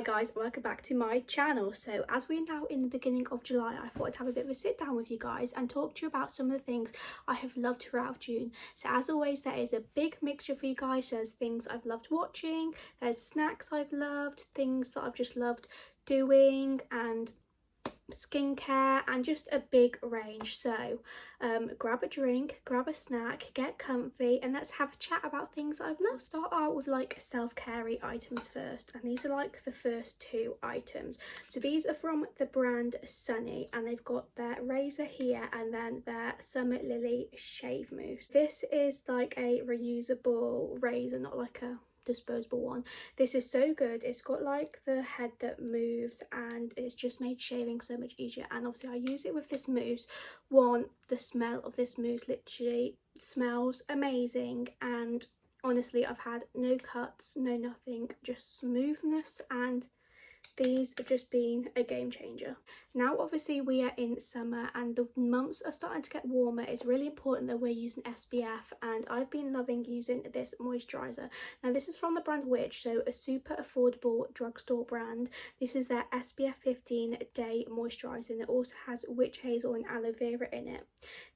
guys, welcome back to my channel. So as we're now in the beginning of July, I thought I'd have a bit of a sit down with you guys and talk to you about some of the things I have loved throughout June. So as always, there is a big mixture for you guys. There's things I've loved watching, there's snacks I've loved, things that I've just loved doing, and skincare, and just a big range. So grab a drink, grab a snack, get comfy, and let's have a chat about things I've loved. I'll start out with like self-care items first, and these are like the first two items. So these are from the brand Sunny, and they've got their razor here and then their Summit Lily shave mousse. This is like a reusable razor, not like a disposable one. This is so good. It's got like the head that moves, and it's just made shaving so much easier. And obviously I use it with this mousse. One, the smell of this mousse literally smells amazing, and honestly I've had no cuts, no nothing, just smoothness, and these have just been a game changer. Now obviously we are in summer and the months are starting to get warmer. It's really important that we're using SPF, and I've been loving using this moisturiser. Now this is from the brand Witch, so a super affordable drugstore brand. This is their SPF 15 day moisturiser, and it also has witch hazel and aloe vera in it.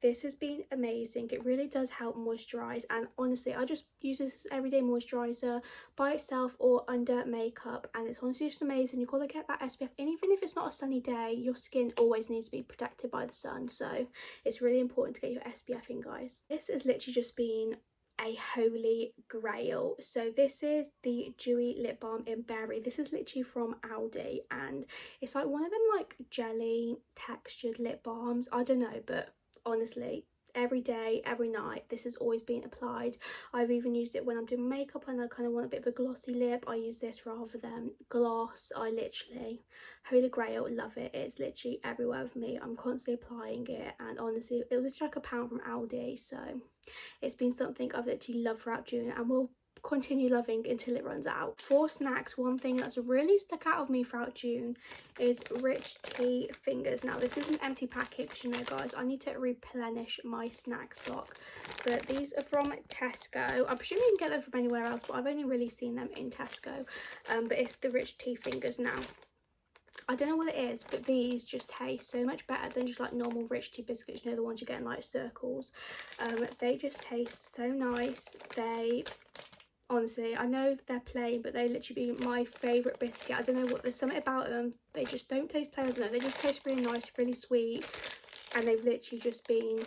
This has been amazing. It really does help moisturise, and honestly I just use this as everyday moisturiser by itself or under makeup, and it's honestly just amazing. You've got to get that SPF in. Even if it's not a sunny day, your skin always needs to be protected by the sun, so it's really important to get your SPF in, guys. This has literally just been a holy grail. So this is the Dewey lip balm in berry. This is literally from Aldi, and it's like one of them like jelly textured lip balms. I don't know, but honestly every day, every night, this has always been applied. I've even used it when I'm doing makeup and I kind of want a bit of a glossy lip. I use this rather than gloss. I literally, holy grail, love it. It's literally everywhere with me. I'm constantly applying it, and honestly it was just like £1 from Aldi, so it's been something I've literally loved throughout June and will continue loving until it runs out. For snacks, one thing that's really stuck out of me throughout June is Rich Tea Fingers. Now this is an empty package, you know guys, I need to replenish my snack stock, but these are from Tesco. I'm presuming you can get them from anywhere else, but I've only really seen them in Tesco. But it's the Rich Tea Fingers. Now I don't know what it is, but these just taste so much better than just like normal Rich Tea biscuits, you know, the ones you get in like circles. They just taste so nice. They honestly, I know they're plain, but they literally be my favourite biscuit. I don't know what, there's something about them, they just don't taste plain. I don't know, they just taste really nice, really sweet, and they've literally just been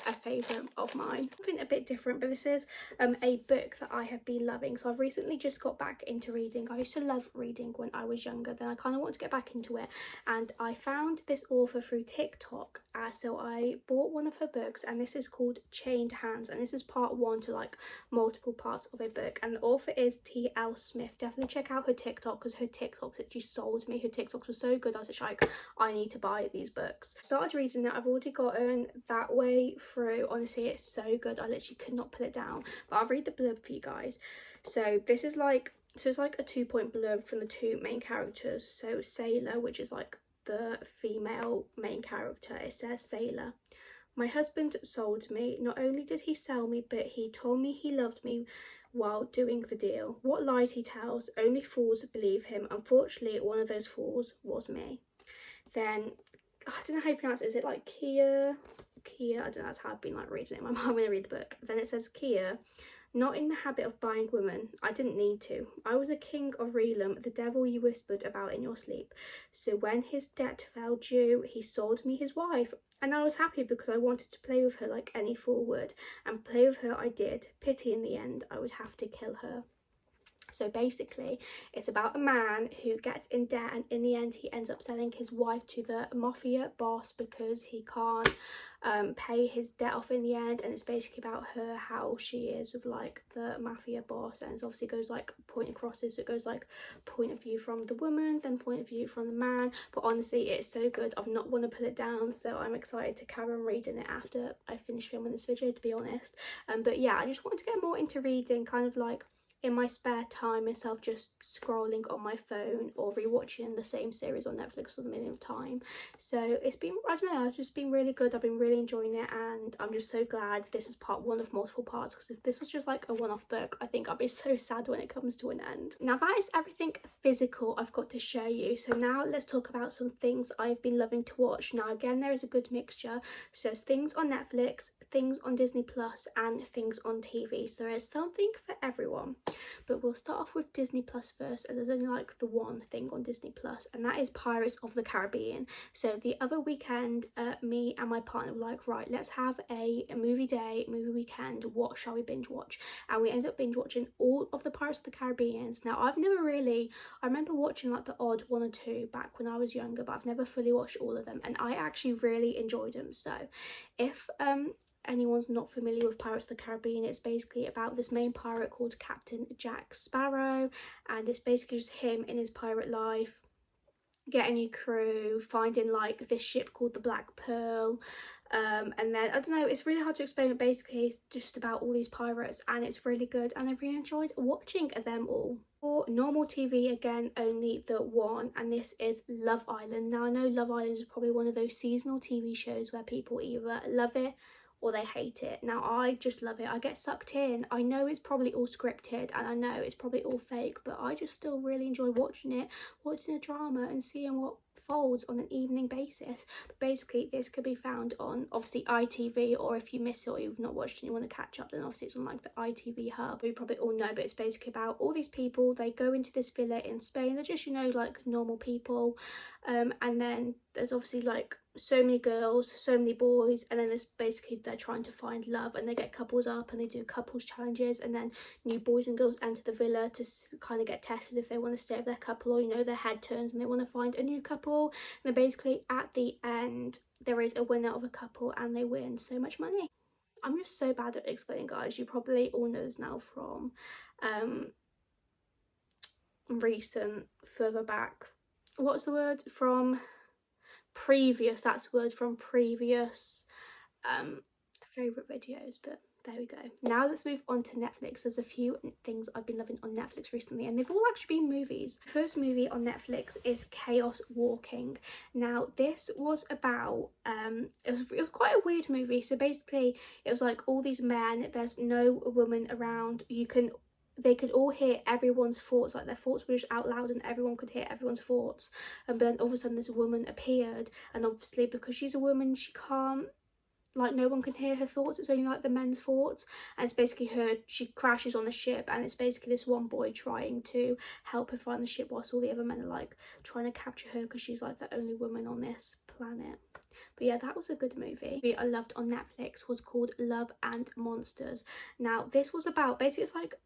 a favourite of mine. Something a bit different, but this is a book that I have been loving. So I've recently just got back into reading. I used to love reading when I was younger, then I kind of want to get back into it, and I found this author through TikTok. So I bought one of her books, and this is called Chained Hands, and this is part one to like multiple parts of a book, and the author is T.L. Smith. Definitely check out her TikTok, because her TikToks actually sold me. Her TikToks were so good, I was just like, I need to buy these books. Started reading it. I've already gotten that way through. Honestly, it's so good, I literally could not put it down. But I'll read the blurb for you guys. So this is like, so it's like a 2-point blurb from the two main characters. So Sailor, which is like the female main character, it says, Sailor, my husband sold me. Not only did he sell me, but he told me he loved me while doing the deal. What lies he tells, only fools believe him. Unfortunately, one of those fools was me. Then I don't know how you pronounce it. Is it like Kia? I don't know, that's how I've been like reading it in my mind when I read the book. Then it says, Kia, not in the habit of buying women. I didn't need to. I was a king of Realm, the devil you whispered about in your sleep. So when his debt fell due, he sold me his wife. And I was happy because I wanted to play with her like any fool would. And play with her I did. Pity in the end, I would have to kill her. So basically it's about a man who gets in debt, and in the end he ends up selling his wife to the mafia boss because he can't pay his debt off in the end. And it's basically about her, how she is with like the mafia boss, and it obviously goes like point crosses, so it goes like point of view from the woman, then point of view from the man. But honestly it's so good, I've not want to put it down, so I'm excited to carry on reading it after I finish filming this video, to be honest. But yeah, I just wanted to get more into reading, kind of like in my spare time instead of just scrolling on my phone or rewatching the same series on Netflix for the millionth time. So it's been, I don't know, it's just been really good. I've been really enjoying it, and I'm just so glad this is part one of multiple parts, because if this was just like a one-off book, I think I'd be so sad when it comes to an end. Now that is everything physical I've got to show you. So now let's talk about some things I've been loving to watch. Now again, there is a good mixture. So there's things on Netflix, things on Disney Plus, and things on TV. So there is something for everyone. But we'll start off with Disney Plus first, as there's only like the one thing on Disney Plus, and that is Pirates of the Caribbean. So the other weekend, me and my partner were like, right, let's have a movie day, movie weekend. What shall we binge watch? And we ended up binge watching all of the Pirates of the Caribbeans. Now I've never really, I remember watching like the odd one or two back when I was younger, but I've never fully watched all of them, and I actually really enjoyed them. So if anyone's not familiar with Pirates of the Caribbean, it's basically about this main pirate called Captain Jack Sparrow, and it's basically just him in his pirate life, getting a crew, finding like this ship called the Black Pearl, and then I don't know, it's really hard to explain, but basically just about all these pirates, and it's really good, and I really enjoyed watching them all. For normal TV, again, only the one, and this is Love Island. Now I know Love Island is probably one of those seasonal TV shows where people either love it or they hate it. Now I just love it. I get sucked in. I know it's probably all scripted and I know it's probably all fake, but I just still really enjoy watching it, watching the drama and seeing what folds on an evening basis. But basically this could be found on obviously ITV, or if you miss it or you've not watched it and you want to catch up, then obviously it's on like the ITV hub. You probably all know, but it's basically about all these people. They go into this villa in Spain. They're just, you know, like normal people, and then there's obviously like so many girls, so many boys, and then there's basically they're trying to find love, and they get couples up and they do couples challenges, and then new boys and girls enter the villa to kind of get tested if they want to stay with their couple, or you know, their head turns and they want to find a new couple. And then basically at the end there is a winner of a couple and they win so much money. I'm just so bad at explaining, guys. You probably all know this now from recent, further back, what's the word, from previous, that's the word, from previous favourite videos, but there we go. Now let's move on to Netflix. There's a few things I've been loving on Netflix recently, and they've all actually been movies. The first movie on Netflix is Chaos Walking. Now this was about it was quite a weird movie. So basically it was like all these men, there's no woman around, they could all hear everyone's thoughts, like their thoughts were just out loud and everyone could hear everyone's thoughts. And then all of a sudden this woman appeared, and obviously because she's a woman she can't, like no one can hear her thoughts, it's only like the men's thoughts. And it's basically her, she crashes on the ship, and it's basically this one boy trying to help her find the ship whilst all the other men are like trying to capture her because she's like the only woman on this planet. But yeah, that was a good movie. I loved on Netflix was called Love and Monsters. Now this was about, basically it's like,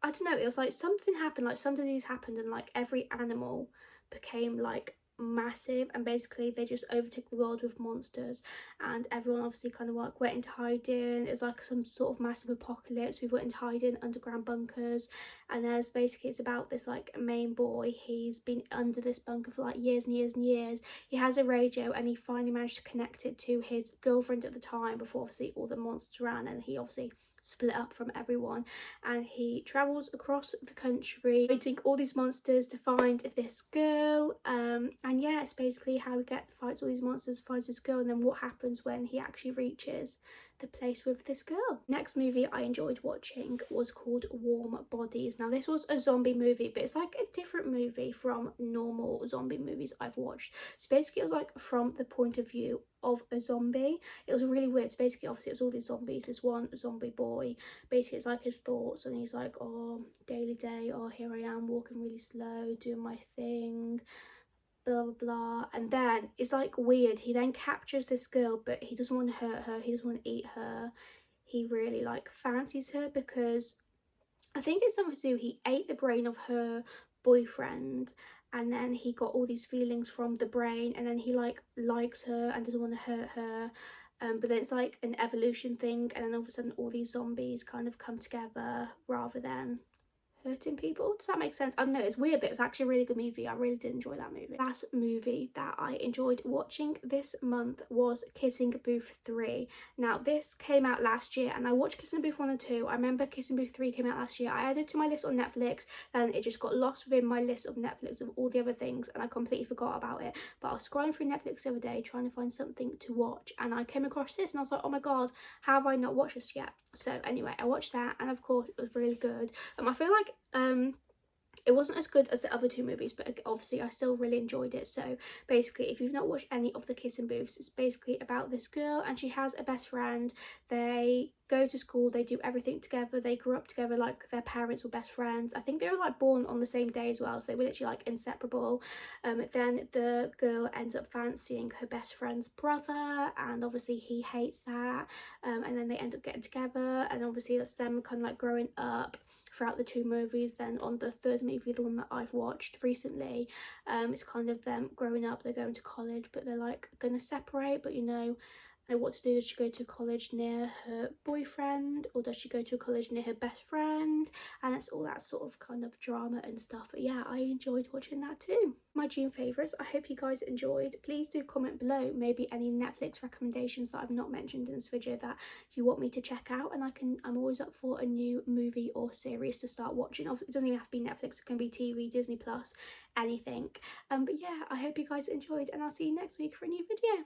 I don't know, it was like something happened, like some disease happened, and like every animal became like massive, and basically they just overtook the world with monsters, and everyone obviously kind of like went into hiding. It was like some sort of massive apocalypse. We went into hiding, underground bunkers, and there's basically, it's about this like main boy. He's been under this bunker for like years and years and years. He has a radio, and he finally managed to connect it to his girlfriend at the time, before obviously all the monsters ran, and he obviously split up from everyone, and he travels across the country fighting all these monsters to find this girl, and yeah, it's basically how he fights all these monsters, finds this girl, and then what happens when he actually reaches the place with this girl. Next movie I enjoyed watching was called Warm Bodies. Now this was a zombie movie, but it's like a different movie from normal zombie movies I've watched. So basically it was like from the point of view of a zombie. It was really weird. So basically obviously it was all these zombies, this one zombie boy, basically it's like his thoughts, and he's like, oh, daily day, oh, here I am walking really slow, doing my thing, blah blah blah. And then it's like weird, he then captures this girl, but he doesn't want to hurt her, he doesn't want to eat her, he really like fancies her, because I think it's something to do, he ate the brain of her boyfriend, and then he got all these feelings from the brain, and then he like likes her and doesn't want to hurt her. But then it's like an evolution thing, and then all of a sudden all these zombies kind of come together rather than hurting people. Does that make sense? I don't know, it's weird, but it's actually a really good movie. I really did enjoy that movie. Last movie that I enjoyed watching this month was Kissing Booth 3. Now this came out last year and I watched Kissing Booth 1 and 2. I remember Kissing Booth 3 came out last year. I added it to my list on Netflix, then it just got lost within my list of Netflix of all the other things and I completely forgot about it. But I was scrolling through Netflix the other day trying to find something to watch and I came across this and I was like, oh my god, how have I not watched this yet? So anyway, I watched that and of course it was really good. I feel like it wasn't as good as the other two movies, but obviously I still really enjoyed it. So basically, if you've not watched any of the Kissing Booths, it's basically about this girl and she has a best friend. They go to school, they do everything together, they grew up together, like their parents were best friends. I think they were like born on the same day as well, so they were literally like inseparable. Then the girl ends up fancying her best friend's brother and obviously he hates that, and then they end up getting together and obviously that's them kind of like growing up throughout the two movies. Then on the third movie, the one that I've watched recently, it's kind of them growing up, they're going to college but they're like gonna separate, but you know what to do. Does she go to a college near her boyfriend or does she go to a college near her best friend? And it's all that sort of kind of drama and stuff. But yeah, I enjoyed watching that too. My June favourites, I hope you guys enjoyed. Please do comment below maybe any Netflix recommendations that I've not mentioned in this video that you want me to check out, and I'm always up for a new movie or series to start watching. It doesn't even have to be Netflix, it can be TV, Disney Plus, anything. But yeah, I hope you guys enjoyed and I'll see you next week for a new video.